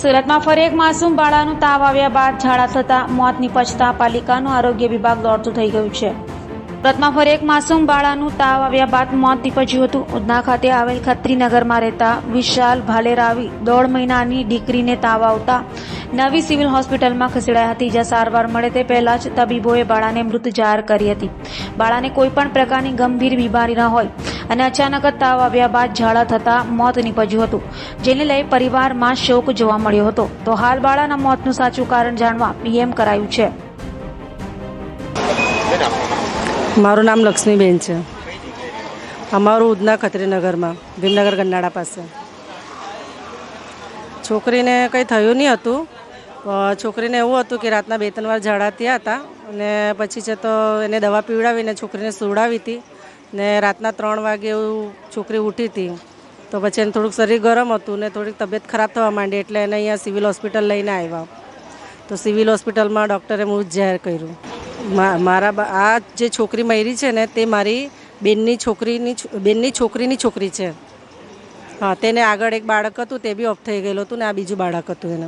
સુરતમાં ફરી એક માસૂમ બાળાનું તાવ આવ્યા બાદ ઝાડા થતાં મોત નિપજતા પાલિકાનું આરોગ્ય વિભાગ દોડતું થઈ ગયું છે. સુરતમાં ફરી એક માસૂમ બાળાનું તાવ આવ્યા બાદ મોત નિપજ્યું હતું. ઉધના ખાતે આવેલ ખત્રીનગરમાં રહેતા વિશાલ ભાલેરાવી 1.5 મહિનાની દીકરીને તાવ આવતા નવી સિવિલ હોસ્પિટલમાં ખસેડાઈ હતી, જ્યાં સારવાર મળે તે પહેલા જ તબીબોએ બાળાને મૃત જાહેર કરી હતી. બાળાને કોઈપણ પ્રકારની ગંભીર બીમારી ન હોય અને અચાનક જ તાવ આવ્યા બાદ ઝાડા થતાં મોત નિપજ્યું હતું, જેને લઈ પરિવારમાં શોક જોવા મળ્યો હતો. તો હાલ બાળાના મોતનું સાચું કારણ જાણવા પીએમ કરાયું છે. મારું નામ લક્ષ્મીબેન છે. અમારું ઉધના ખત્રીનગરમાં ભીમનગર ગન્નાળા પાસે. છોકરીને કંઈ થયું નહીં હતું. છોકરીને એવું હતું કે રાતના 2-3 વાર ઝાડા થયા હતા અને પછી છે તો એને દવા પીવડાવીને છોકરીને સુવડાવી હતી ને રાતના 3 વાગે એવું છોકરી ઉઠી હતી. તો પછી એને થોડુંક શરીર ગરમ હતું ને થોડીક તબિયત ખરાબ થવા માંડી એટલે એને અહીંયા સિવિલ હોસ્પિટલ લઈને આવ્યા. તો સિવિલ હોસ્પિટલમાં ડૉક્ટરે મૃત જાહેર કર્યું. આ જે છોકરી મરી છે ને તે મારી બેનની છોકરીની છોકરી છે. હા, તેને આગળ એક બાળક હતું તે બી ઓફ થઈ ગયેલું હતું ને આ બીજું બાળક હતું એને.